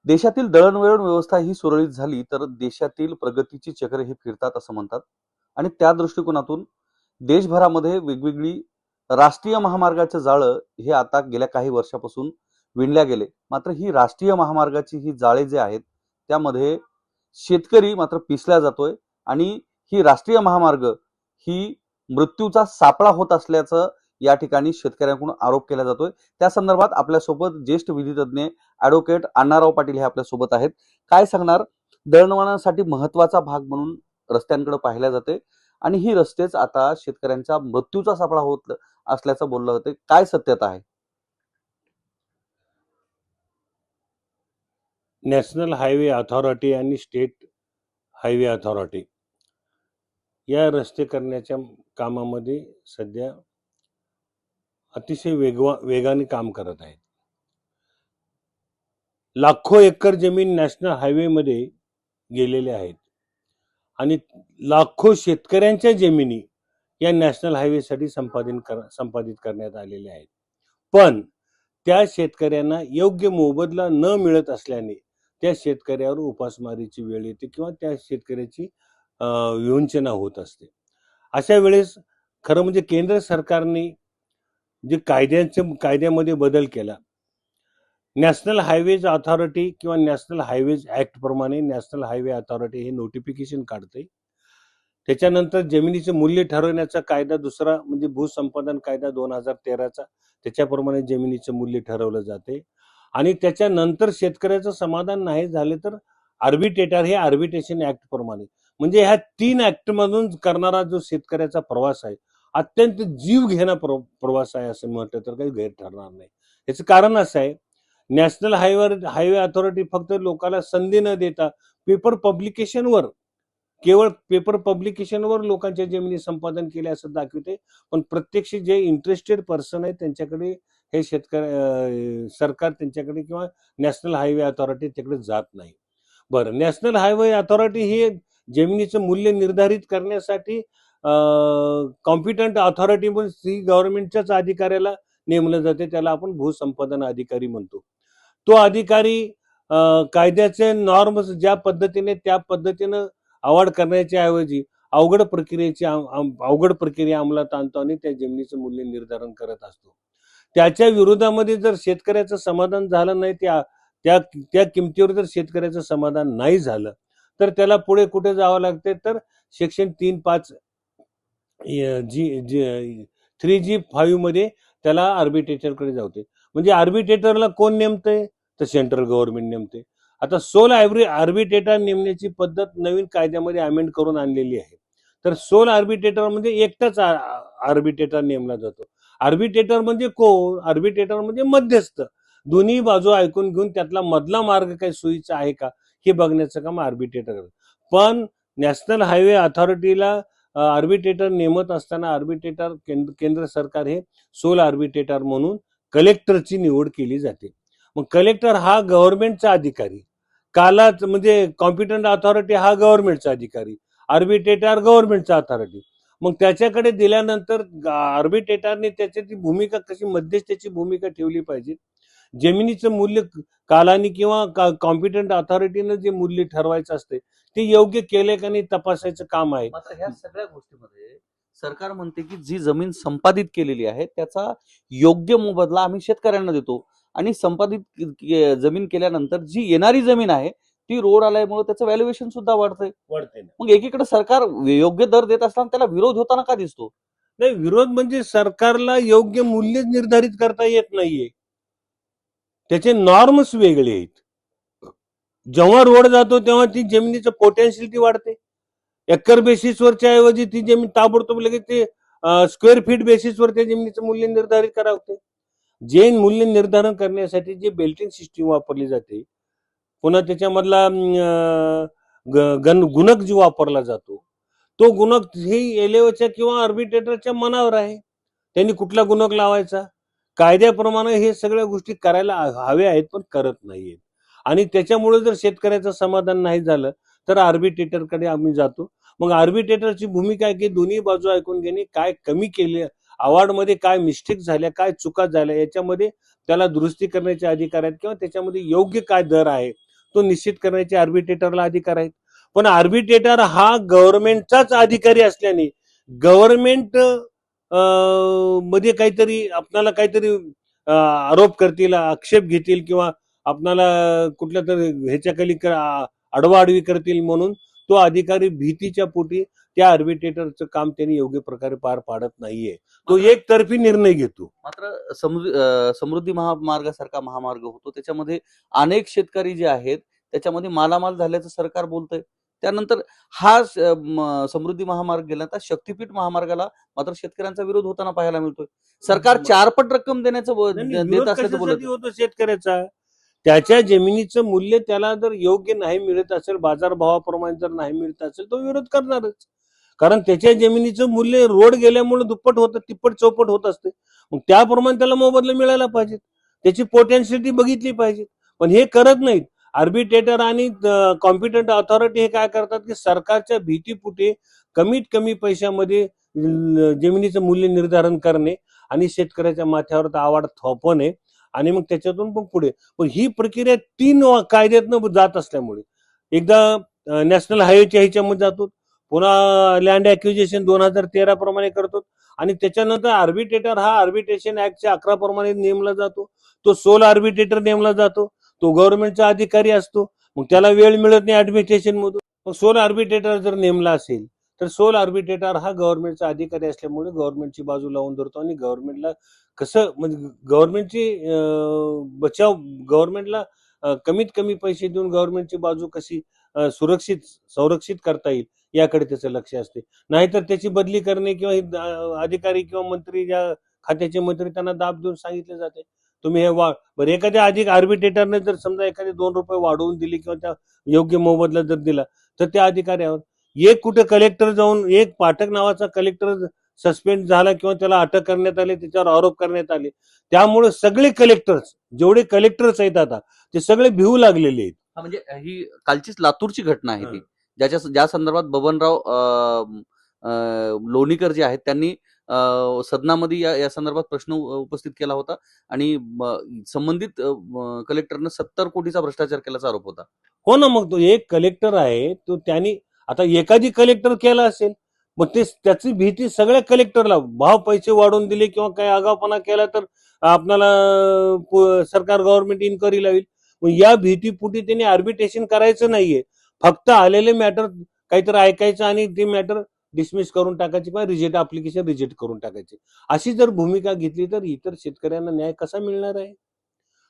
देशातील दळणवळण व्यवस्था ही सुरळीत झाली तर देशातील प्रगतीची चक्र हे फिरतात असं म्हणतात. आणि त्या दृष्टिकोनातून देशभरामध्ये वेगवेगळी राष्ट्रीय महामार्गाचे जाळं हे आता गेल्या काही वर्षापासून विणल्या गेले. मात्र ही राष्ट्रीय महामार्गाची ही जाळे जे आहेत त्यामध्ये शेतकरी मात्र पिसला जातोय आणि ही राष्ट्रीय महामार्ग ही मृत्यूचा सापळा होत असल्याचं या ठिकाणी शेतकऱ्यांकडून आरोप केला जातोय. त्या संदर्भात आपल्यासोबत ज्येष्ठ विधितज्ञ ॲडव्होकेट अण्णाराव पाटील हे आपल्यासोबत आहेत. काय सांगणार? दळणवळणासाठी महत्वाचा भाग म्हणून रस्त्यांकडे पाहिल्या जाते आणि ही रस्तेच आता शेतकऱ्यांचा मृत्यूचा सापळा होत असल्याचं बोललं होते. काय सत्यता आहे? नॅशनल हायवे अथॉरिटी आणि स्टेट हायवे अथॉरिटी या रस्ते करण्याच्या कामामध्ये सध्या अतिशय वेगाने काम करत आहेत. लाखो एकर जमीन नॅशनल हायवेमध्ये गेलेले आहेत आणि लाखो शेतकऱ्यांच्या जमिनी या नॅशनल हायवेसाठी संपादित करण्यात आलेल्या आहेत. पण त्या शेतकऱ्यांना योग्य मोबदला न मिळत असल्याने त्या शेतकऱ्यावर उपासमारीची वेळ येते किंवा त्या शेतकऱ्याची विवंचना होत असते. अशा वेळेस खरं म्हणजे केंद्र सरकारने जे कायद्यामध्ये बदल केला, नॅशनल हायवेज अथॉरिटी किंवा नॅशनल हायवेज ऍक्ट प्रमाणे नॅशनल हायवे अथॉरिटी हे नोटिफिकेशन काढते. त्याच्यानंतर जमिनीचे मूल्य ठरवण्याचा कायदा दुसरा म्हणजे भूसंपादन कायदा 2013चा, त्याच्याप्रमाणे जमिनीचं मूल्य ठरवलं जाते. आणि त्याच्यानंतर शेतकऱ्याचं समाधान नाही झाले तर आर्बिट्रेटर हे आर्बिट्रेशन ऍक्ट प्रमाणे, म्हणजे ह्या 3 ऍक्ट मधून करणारा जो शेतकऱ्याचा प्रवास आहे अत्यंत जीव घेणा प्रवास आहे असं म्हटलं तर काही गैर ठरणार नाही. याचं कारण असं आहे, नॅशनल हायवे अथॉरिटी फक्त लोकांना संधी न देता केवळ पेपर पब्लिकेशनवर लोकांच्या जमिनी संपादन केले असं दाखवते, पण प्रत्यक्ष जे इंटरेस्टेड पर्सन आहे त्यांच्याकडे हे सरकार त्यांच्याकडे किंवा नॅशनल हायवे अथॉरिटी तिकडे जात नाही. बरं, नॅशनल हायवे अथॉरिटी ही जमिनीचं मूल्य निर्धारित करण्यासाठी कॉम्पिटंट अथॉरिटी म्हणून गव्हर्नमेंटच्याच अधिकाऱ्याला नेमलं जाते, त्याला आपण भूसंपादन अधिकारी म्हणतो. तो अधिकारी कायद्याचे नॉर्म्स ज्या पद्धतीने त्या पद्धतीनं अवॉर्ड करण्याच्या ऐवजी अवघड प्रक्रिया अंमलात आणतो आणि त्या जमिनीचं मूल्य निर्धारण करत असतो. त्याच्या विरोधामध्ये जर शेतकऱ्याचं समाधान झालं नाही, त्या किमतीवर जर शेतकऱ्याचं समाधान नाही झालं तर त्याला पुढे कुठे जावं लागते, तर सेक्शन 3.5 3G5 मध्ये त्याला आर्बिट्रेटरकडे जावते. म्हणजे आर्बिट्रेटरला कोण नेमतंय? तर सेंट्रल गव्हर्नमेंट नेमते. आता सोल आर्बिट्रेटर नेमण्याची पद्धत नवीन कायद्यामध्ये अमेंड करून आणलेली आहे. तर सोल आर्बिट्रेटर म्हणजे एकटाच आर्बिट्रेटर नेमला जातो. आर्बिट्रेटर म्हणजे कोण? आर्बिट्रेटर म्हणजे मध्यस्थ, दोन्ही बाजू ऐकून घेऊन त्यातला मधला मार्ग काही सोयीचा आहे का हे बघण्याचं काम आर्बिट्रेटर. पण नॅशनल हायवे अथॉरिटीला आर्बिट्रेटर नेमत असताना आर्बिट्रेटर केंद्र सरकार हे सोल आर्बिट्रेटर म्हणून कलेक्टरची निवड केली जाते. मग कलेक्टर हा गव्हर्नमेंटचा अधिकारी, कालाच म्हणजे कॉम्पिटंट अथॉरिटी हा गव्हर्नमेंटचा अधिकारी, आर्बिट्रेटर गव्हर्नमेंटचा अथॉरिटी. मग त्याच्याकडे दिल्यानंतर आर्बिट्रेटरने त्याची भूमिका कशी मध्यस्थाची भूमिका ठेवली पाहिजे. जमिनीचं मूल्य कालानी किंवा कॉम्पिटंट अथॉरिटीनं जे मूल्य ठरवायचं असते ते योग्य केले का नाही तपासायचं काम आहे. मात्र ह्या सगळ्या गोष्टीमध्ये सरकार म्हणते की जी जमीन संपादित केलेली आहे त्याचा योग्य मोबदला आम्ही शेतकऱ्यांना देतो आणि संपादित जमीन केल्यानंतर जी येणारी जमीन आहे ती रोड आल्यामुळे त्याचं व्हॅल्युएशन सुद्धा वाढतंय. मग एकीकडे सरकार योग्य दर देत असताना त्याला विरोध होताना का दिसतो? नाही, विरोध म्हणजे सरकारला योग्य मूल्य निर्धारित करता येत नाहीये, त्याचे नॉर्म्स वेगळे आहेत. जेव्हा रोड जातो तेव्हा ती जमिनीचं पोटेन्शियलिटी वाढते. एकर बेसिसवरच्या ऐवजी ती जमीन ताबडतोब लगेच ते स्क्वेअर फीट बेसिसवर त्या जमिनीचं मूल्य निर्धारित करावं. जे मूल्य निर्धारण करण्यासाठी जे बेल्टिंग सिस्टीम वापरली जाते, पुन्हा त्याच्यामधला गुणक जो वापरला जातो तो गुणक हे एलेवच्या किंवा आर्बिट्रेटरच्या मनावर आहे, त्यांनी कुठला गुणक लावायचा. कायद्याप्रमाणे हे सगळ्या गोष्टी करायला हव्या आहेत पण करत नाहीयेत. आणि त्याच्यामुळे जर शेतकऱ्याचं समाधान नाही झालं तर आर्बिट्रेटरकडे आम्ही जातो. मग आर्बिट्रेटरची भूमिका आहे की दोन्ही बाजू ऐकून घेणे, काय कमी केले अवॉर्डमध्ये, काय मिस्टेक झाल्या, काय चुका झाल्या याच्यामध्ये त्याला दुरुस्ती करण्याचे अधिकार आहेत किंवा त्याच्यामध्ये योग्य काय दर आहे तो निश्चित करण्याचे आर्बिट्रेटरला अधिकार आहेत. पण आर्बिट्रेटर हा गव्हर्नमेंटचाच अधिकारी असल्याने गव्हर्नमेंट मध्ये काहीतरी आपल्याला काहीतरी आरोप करतील, आक्षेप घेतील किंवा आपल्याला कुठल्या तरी ह्याच्याखाली अडवाअडवी करतील म्हणून तो अधिकारी भीतीच्या पोटी त्या आर्बिट्रेटरचं काम त्यांनी योग्य प्रकारे पार पाडत नाहीये. तो एकतर्फी निर्णय घेतो. मात्र समृद्धी महामार्गासारखा महामार्ग होतो, त्याच्यामध्ये अनेक शेतकरी जे आहेत त्याच्यामध्ये मालामाल झाल्याचं सरकार बोलतंय. त्यानंतर हा समृद्धी महामार्ग गेला तर शक्तीपीठ महामार्गाला मात्र शेतकऱ्यांचा विरोध होताना पाहायला मिळतोय. सरकार 4 पट रक्कम देण्याचं देत विरोध असल्याचं बोलत कशासाठी होतो शेतकऱ्याचा? त्याच्या जमिनीचं मूल्य त्याला जर योग्य नाही मिळत असेल, बाजारभावाप्रमाणे जर नाही मिळत असेल, तो विरोध करणारच. कारण त्याच्या जमिनीचं मूल्य रोड गेल्यामुळे दुप्पट होतं, तिप्पट चौपट होत असते. मग त्याप्रमाणे त्याला मोबदला मिळायला पाहिजे, त्याची पोटेन्शियलिटी बघितली पाहिजे. पण हे करत नाहीत. आर्बिट्रेटर आणि कॉम्पिटंट अथॉरिटी हे काय करतात की सरकारच्या भीतीपुटे कमीत कमी पैशामध्ये जमिनीचं मूल्य निर्धारण करणे आणि शेतकऱ्याच्या माथ्यावर आवाड थोपवणे आणि मग त्याच्यातून पण पुढे. पण ही प्रक्रिया 3 कायद्यातनं जात असल्यामुळे एकदा नॅशनल हायवेच्या ह्याच्यामध्ये जातो, पुन्हा लँड ॲक्विजिशन 2013 प्रमाणे करतो आणि त्याच्यानंतर आर्बिट्रेटर हा आर्बिट्रेशन ऍक्टच्या 11 प्रमाणे नेमला जातो. तो सोल आर्बिट्रेटर नेमला जातो, तो गव्हर्नमेंटचा अधिकारी असतो. मग त्याला वेळ मिळत नाही आर्बिट्रेशन मधून. मग सोल आर्बिट्रेटर जर नेमला असेल तर सोल आर्बिट्रेटर हा गव्हर्नमेंटचा अधिकारी असल्यामुळे गव्हर्नमेंटची बाजू लावून धरतो आणि गव्हर्नमेंटला कसं म्हणजे गव्हर्नमेंटची बचाव गव्हर्नमेंटला कमीत कमी पैसे देऊन गव्हर्नमेंटची बाजू कशी संरक्षित करता येईल याकडे त्याचं लक्ष असते. नाहीतर त्याची बदली करणे किंवा अधिकारी किंवा मंत्री ज्या खात्याचे मंत्री त्यांना दाब देऊन सांगितले जाते तुम्ही हे बरं एखाद्या अधिक आर्बिट्रेटरने जर समजा एखादे 2 रुपये वाढवून दिली किंवा त्या योग्य मोबदला जर दिला तर त्या अधिकाऱ्यावर एक कुठे कलेक्टर जाऊन एक पाठक नावाचा कलेक्टर सस्पेंड झाला किंवा त्याला अटक करण्यात आली, त्याच्यावर आरोप करण्यात आले. त्यामुळे सगळे कलेक्टर्स जेवढे कलेक्टर्स आहेत आता ते सगळे भिवू लागलेले आहेत. म्हणजे ही कालचीच लातूरची घटना आहे ती, ज्या संदर्भात बबनराव लोणीकर जे आहेत त्यांनी सदनामध्ये या संदर्भात प्रश्न उपस्थित केला होता आणि संबंधित कलेक्टरनं 70 कोटीचा भ्रष्टाचार केल्याचा आरोप होता. हो ना, मग तो एक कलेक्टर आहे तो त्यांनी आता एखादी कलेक्टर केला असेल मग ते त्याची भीती सगळ्या कलेक्टरला भाव पैसे वाढवून दिले किंवा काही आगाऊपणा केला तर आपल्याला सरकार गव्हर्नमेंट इन्क्वायरी लावेल. मग या भीतीपुटी त्यांनी आर्बिट्रेशन करायचं नाहीये, फक्त आलेले मॅटर काहीतरी ऐकायचं आणि ते मॅटर डिसमिस करून टाकायचे किंवा ऍप्लिकेशन रिजेक्ट करून टाकायचे. अशी जर भूमिका घेतली तर इतर शेतकऱ्यांना न्याय कसा मिळणार आहे?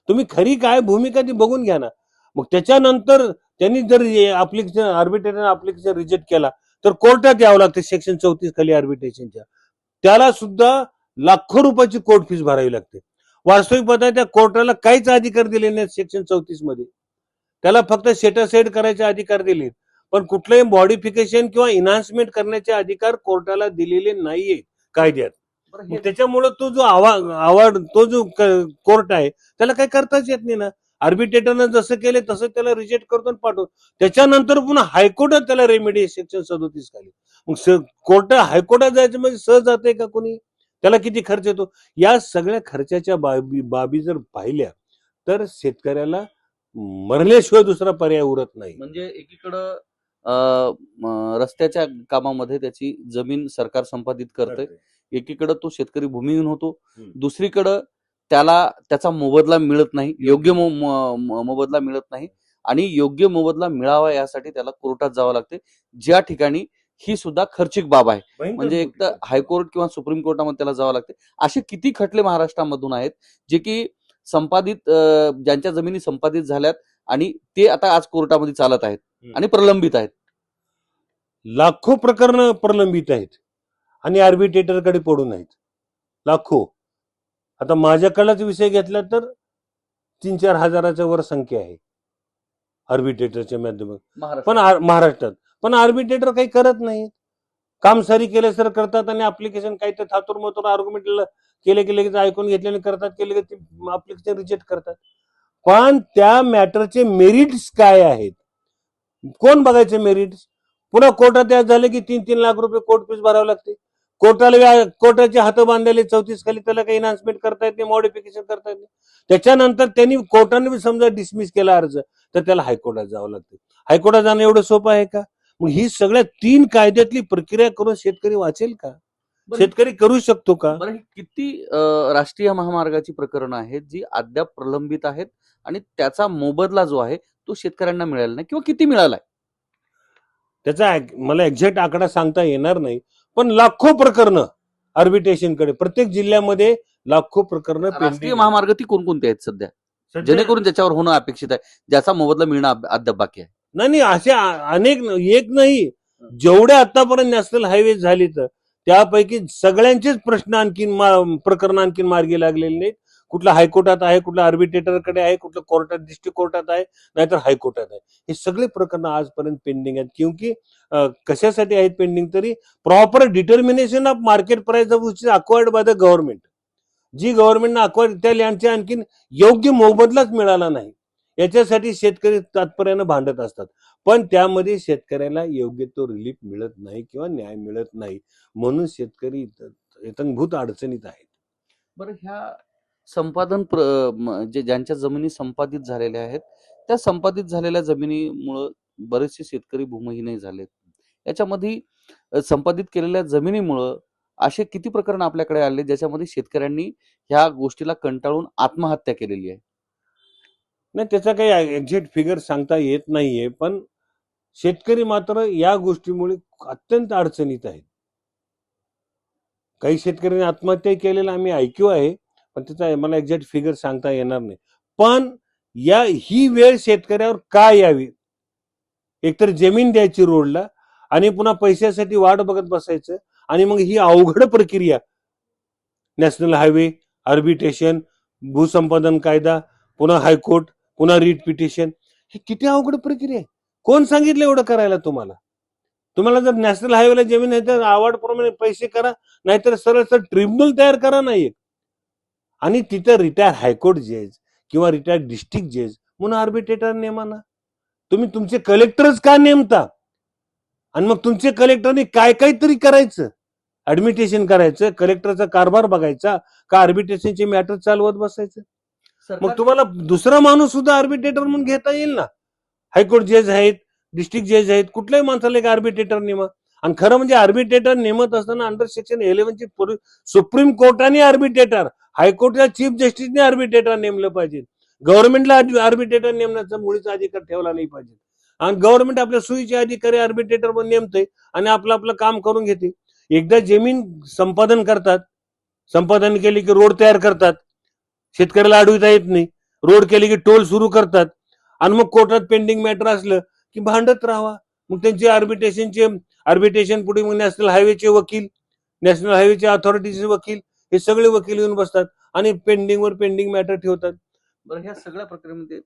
तुम्ही खरी काय भूमिका ती बघून घ्या ना. मग त्याच्यानंतर त्यांनी जर ऍप्लिकेशन आर्बिट्रेटर ऍप्लिकेशन रिजेक्ट केला तर कोर्टात यावं लागतं सेक्शन 34 खाली आर्बिट्रेशनच्या. त्याला सुद्धा लाखो रुपयाची कोर्ट फीस भरावी लागते. वास्तविक पद्धत त्या कोर्टाला काहीच अधिकार दिले नाहीत सेक्शन 34 मध्ये. त्याला फक्त सेटअसाइड करायचे अधिकार दिले, पण कुठलंही मॉडिफिकेशन किंवा इन्हान्समेंट करण्याचे अधिकार कोर्टाला दिलेले नाहीये कायद्यात. त्याच्यामुळे तो जो आवाड तो जो कोर्ट आहे त्याला काही करताच येत नाही ना. आर्बिट्रेटरनं जसं केलं तसं त्याला रिजेक्ट करतो आणि पाठवतो. त्याच्यानंतर पुन्हा हायकोर्टात त्याला रेमेडी सेक्शन 37 खाली. मग कोर्ट हायकोर्टात जायचं म्हणजे सहज जाते का कोणी? त्याला किती खर्च येतो? या सगळ्या खर्चाच्या बाबी जर पाहिल्या तर शेतकऱ्याला मरल्याशिवाय दुसरा पर्याय उरत नाही. म्हणजे एकीकडं रस्त्याच्या कामामध्ये त्याची जमीन सरकार संपादित करते, एकीकडे तो शेतकरी भूमिहीन होतो, दुसरीकडे त्याला त्याचा मोबदला मिळत नाही, योग्य मोबदला मिळत नाही आणि योग्य मोबदला मिळावा यासाठी त्याला कोर्टात जावं लागते, ज्या ठिकाणी ही सुद्धा खर्चिक बाब आहे. म्हणजे एक तर हायकोर्ट किंवा सुप्रीम कोर्टामध्ये त्याला जावं लागते. असे किती खटले महाराष्ट्रामधून आहेत जे की संपादित ज्यांच्या जमिनी संपादित झाल्यात आणि ते आता आज कोर्टामध्ये चालत आहेत आणि प्रलंबित आहेत. लाखो प्रकरण प्रलंबित आहेत आणि आर्बिट्रेटरकडे पडून आहेत लाखो. आता माझ्याकडलाच विषय घेतला तर 3-4 हजाराच्या वर संख्या आहे आर्बिट्रेटरच्या माध्यमातून पण महाराष्ट्रात. पण आर्बिट्रेटर काही करत नाही, काम सारी केले सर करतात आणि ऍप्लिकेशन काही तर थातूर मथूर आर्ग्युमेंट केले ऐकून घेतल्याने करतात, केले की ऍप्लिकेशन रिजेक्ट करतात. पण त्या मॅटरचे मेरिट्स काय आहेत कोण बघायचे? मेरिट्स पुन्हा कोर्टात झाले की 3-3 लाख रुपये कोर्ट फीस भरावे लागते. कोर्टाचे हात बांधलेले 34 खाली, त्याला काही इन्हान्समेंट करता येत नाही, मॉडिफिकेशन करता येत नाही. त्याच्यानंतर त्यांनी कोर्टाने समजा डिसमिस केला अर्ज, तर त्याला हायकोर्टात जावं लागतं. हायकोर्टात जाणं एवढं सोपं आहे का? मग ही सगळ्या 3 कायद्यातली प्रक्रिया करून शेतकरी वाचेल का? शेतकरी करू शकतो का? बरं, ही किती राष्ट्रीय महामार्गाची प्रकरणं आहेत जी अद्याप प्रलंबित आहेत आणि त्याचा मोबदला जो आहे तो शेतकऱ्यांना मिळाला नाही किंवा किती मिळालाय? त्याचा मला एक्झॅक्ट आकडा सांगता येणार नाही, पण लाखो प्रकरणं आर्बिट्रेशनकडे, प्रत्येक जिल्ह्यामध्ये लाखो प्रकरणं राष्ट्रीय पेंडिंग. महामार्ग ती कोणकोणती आहेत सध्या, जेणेकरून त्याच्यावर होणं अपेक्षित आहे, ज्याचा मोबदला मिळणं अद्याप बाकी आहे? नाही, असे अनेक, एक नाही, जेवढे आतापर्यंत नॅशनल हायवे झाले तर त्यापैकी सगळ्यांचेच प्रश्न प्रकरण आणखीन मार्गी लागलेले नाहीत. कुठला हायकोर्टात आहे, कुठल्या आर्बिट्रेटरकडे आहे, कुठल्या कोर्टात, डिस्ट्रिक्ट कोर्टात आहे, नाहीतर हायकोर्टात आहे. हे सगळे प्रकरण आजपर्यंत पेंडिंग आहेत. क्योंकि कशासाठी आहेत पेंडिंग? तरी proper determination of market price of which is acquired by the government. जी गव्हर्नमेंटनं अक्वायर, त्या लँडच्या आणखीन योग्य मोबदलाच मिळाला नाही, याच्यासाठी शेतकरी तात्पर्यानं भांडत असतात. पण त्यामध्ये शेतकऱ्याला योग्य तो रिलीफ मिळत नाही किंवा न्याय मिळत नाही, म्हणून शेतकरी इतंभूत अडचणीत आहेत. बरं, ह्या जे ज्यांच्या जमिनी संपादित झालेल्या आहेत, त्या संपादित झालेल्या जमिनीमुळं बरेचसे शेतकरी भूमिहीनही झालेत. याच्यामध्ये संपादित केलेल्या जमिनीमुळं असे किती प्रकरण आपल्याकडे आले ज्याच्यामध्ये शेतकऱ्यांनी ह्या गोष्टीला कंटाळून आत्महत्या केलेली आहे? नाही, त्याचा काही एक्झॅक्ट फिगर सांगता येत नाहीये, पण शेतकरी मात्र या गोष्टीमुळे अत्यंत अडचणीत आहेत. काही शेतकऱ्यांनी आत्महत्या केलेला आम्ही ऐकू आहे, पण त्याचा मला एक्झॅक्ट फिगर सांगता येणार नाही. पण ही वेळ शेतकऱ्यावर का यावी? एकतर जमीन द्यायची रोडला आणि पुन्हा पैशासाठी वाट बघत बसायचं, आणि मग ही अवघड प्रक्रिया, नॅशनल हायवे, आर्बिट्रेशन, भूसंपादन कायदा, पुन्हा हायकोर्ट, पुन्हा रिट पिटिशन, ही किती अवघड प्रक्रिया आहे. कोण सांगितलं एवढं करायला तुम्हाला? तुम्हाला जर नॅशनल हायवेला जमीन आहे तर आवडप्रमाणे पैसे करा, नाहीतर सरळ ट्रिब्युनल तयार करा नाही, आणि तिथं रिटायर हायकोर्ट जज किंवा रिटायर डिस्ट्रिक्ट जज म्हणून आर्बिट्रेटर नेमा ना. तुम्ही तुमचे कलेक्टरच का नेमता? आणि मग तुमचे कलेक्टरने काय तरी करायचं, ऍडमिनिस्ट्रेशन करायचं, कलेक्टरचा कारभार बघायचा का आर्बिट्रेशनचे मॅटर चालवत बसायचं? मग तुम्हाला दुसरा माणूस सुद्धा आर्बिट्रेटर म्हणून घेता येईल ना. हायकोर्ट जज आहेत, डिस्ट्रिक्ट जज आहेत, कुठल्याही माणसाला एक आर्बिट्रेटर नेमा. आणि खरं म्हणजे आर्बिट्रेटर नेमत असताना अंडर सेक्शन 11 ची सुप्रीम कोर्टाने आर्बिट्रेटर, हायकोर्टच्या चीफ जस्टिसने आर्बिट्रेटर नेमलं पाहिजे. गव्हर्नमेंटला आर्बिट्रेटर नेमण्याचा मुळीच अधिकार ठेवला नाही पाहिजे. आणि गव्हर्नमेंट आपल्या सोयीचे अधिकारी आर्बिट्रेटर पण नेमते आणि आपलं काम करून घेते. एकदा जमीन संपादन करतात, संपादन केली की रोड तयार करतात, शेतकऱ्याला अडविता येत नाही, रोड केले की टोल सुरू करतात, आणि मग कोर्टात पेंडिंग मॅटर असलं की भांडत राहावा. मग त्यांचे आर्बिट्रेशन पुढे मग नॅशनल हायवेचे वकील, नॅशनल हायवेचे अथॉरिटीचे वकील, हे सगळे वकील येऊन बसतात आणि पेंडिंग मॅटर ठेवतात. बरं, ह्या सगळ्या प्रक्रियेमध्ये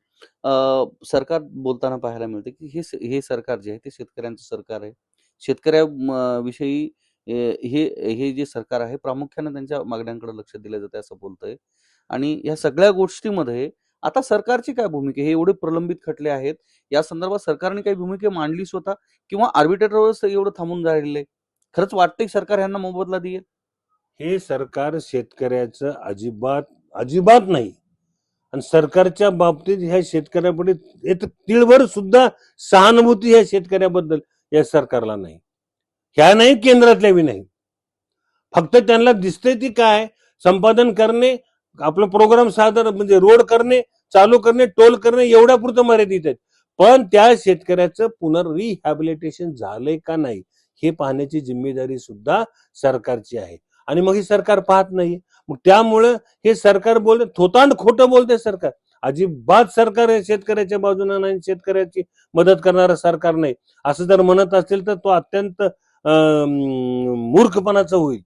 सरकार बोलताना पाहायला मिळते की हे सरकार जे आहे ते शेतकऱ्यांचं सरकार आहे. शेतकऱ्याविषयी हे जे सरकार आहे प्रामुख्याने त्यांच्या मागण्यांकडे लक्ष दिलं जातं असं बोलतंय. आणि या सगळ्या गोष्टीमध्ये आता सरकारची काय भूमिका? हे एवढे प्रलंबित खटले आहेत, या संदर्भात सरकारने काही भूमिका मांडली स्वतः, किंवा आर्बिट्रेटरवरच एवढं थांबून राहिलेलं आहे? खरंच वाटतंय सरकार यांना मोबदला देईल? हे सरकार शेतकऱ्याचं अजिबात नाही, आणि सरकारच्या बाबतीत ह्या शेतकऱ्यापुढे तिळभर सुद्धा सहानुभूती ह्या शेतकऱ्याबद्दल या सरकारला नाही. ह्या नाही, केंद्रातल्या बी नाही. फक्त त्यांना दिसतंय ती काय, संपादन करणे, आपलं प्रोग्राम सादर म्हणजे रोड करणे, चालू करणे, टोल करणे, एवढ्या पुरतं मर्यादित आहेत. पण त्या शेतकऱ्याचं पुनर्रिहॅबिलिटेशन झालंय का नाही हे पाहण्याची जिम्मेदारी सुद्धा सरकारची आहे, आणि मग हे सरकार पाहत नाही. मग त्यामुळं हे सरकार थोतांड खोटं बोलते सरकार. अजिबात सरकार शेतकऱ्याच्या बाजूने नाही, शेतकऱ्याची मदत करणारं सरकार नाही. असं जर म्हणत असेल तर तो अत्यंत मूर्खपणाचं होईल.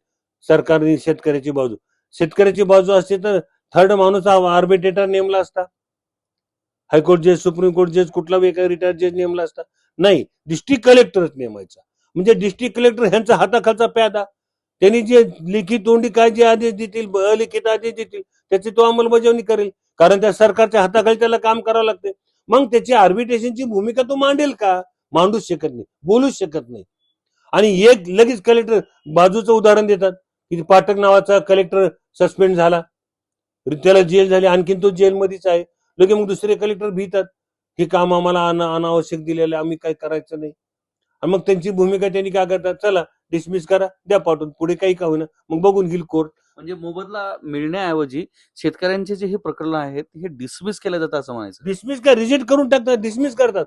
सरकारने शेतकऱ्याची बाजू असते तर थर्ड माणूस आर्बिट्रेटर नेमला असता, हायकोर्ट जज, सुप्रीम कोर्ट जज, कुठला वेगळा रिटायर जज नेमला असता. नाही, डिस्ट्रिक्ट कलेक्टरच नेमायचा. म्हणजे डिस्ट्रिक्ट कलेक्टर ह्यांचा हाताखालचा प्यादा, त्यांनी जे लिखित तोंडी काय जे आदेश देतील, अलिखित आदेश देतील, त्याची तो अंमलबजावणी करेल, कारण त्या सरकारच्या हाताखाली त्याला काम करावं लागते. मग त्याची आर्बिट्रेशनची भूमिका तो मांडेल का? मांडूच शकत नाही, बोलूच शकत नाही. आणि एक लगेच कलेक्टर बाजूचं उदाहरण देतात की पाठक नावाचा कलेक्टर सस्पेंड झाला, त्याला जेल झाली, आणखीन तो जेलमध्येच आहे. लगे मग दुसरे कलेक्टर भीतात हे काम आम्हाला अनावश्यक दिलेलं आम्ही काय करायचं नाही. आणि मग त्यांची भूमिका त्यांनी काय करतात, चला डिसमिस करा, द्या पाठवून, पुढे काही का होईना मग बघून घेईल कोर्ट. म्हणजे मोबदला मिळण्याऐवजी शेतकऱ्यांचे जे हे प्रकरण आहेत हे डिसमिस केले जातात असं म्हणायचं. डिसमिस का रिजेक्ट करून टाकतात, डिसमिस करतात.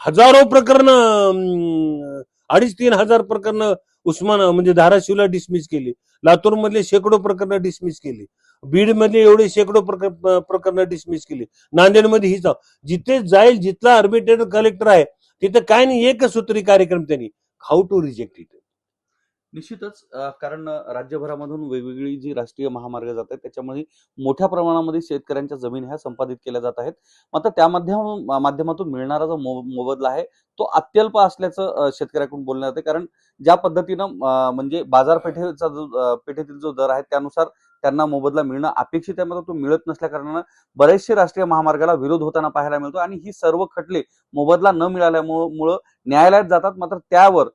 हजारो प्रकरण, 2,500-3,000 प्रकरण उस्मान म्हणजे धाराशिवला डिसमिस केली, लातूर मधले शेकडो प्रकरण डिसमिस केली, बीड मधले एवढे शेकडो प्रकरण डिसमिस केली, नांदेड मध्ये हीच. जिथे जाईल जिथला आर्बिट्रेटर कलेक्टर आहे तिथे काय नाही, एकच सूत्री कार्यक्रम त्यांनी, हाऊ टू रिजेक्ट इट. निश्चितच कारण राज्यभरामधून वेगवेगळी जी राष्ट्रीय महामार्ग जात आहेत त्याच्यामध्ये मोठ्या प्रमाणामध्ये शेतकऱ्यांच्या जमीन ह्या संपादित केल्या जात आहेत. मात्र त्या माध्यमातून मिळणारा जो मोबदला आहे तो अत्यल्प असल्याचं शेतकऱ्याकडून बोलण्यात येते. कारण ज्या पद्धतीनं म्हणजे बाजारपेठेचा पेठेतील जो दर आहे त्यानुसार त्यांना मोबदला मिळणं अपेक्षित आहे, मात्र तो मिळत नसल्या कारणानं बरेचसे राष्ट्रीय महामार्गाला विरोध होताना पाहायला मिळतो आणि ही सर्व खटले मोबदला न मिळाल्यामुळं न्यायालयात जातात. मात्र त्यावर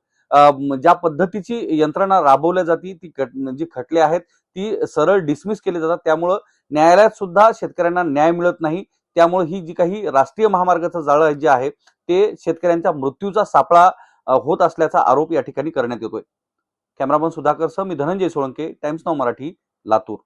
ज्या पद्धतीची यंत्रणा राबवल्या जाते ती जी खटले आहेत ती सरळ डिसमिस केली जातात. त्यामुळं न्यायालयात सुद्धा शेतकऱ्यांना न्याय मिळत नाही. त्यामुळे ही जी काही राष्ट्रीय महामार्गाचं जाळं जे आहे ते शेतकऱ्यांच्या मृत्यूचा सापळा होत असल्याचा आरोप या ठिकाणी करण्यात येतोय. कॅमेरामन सुधाकर सह मी धनंजय सोळंके, टाइम्स नाऊ मराठी, लातूर.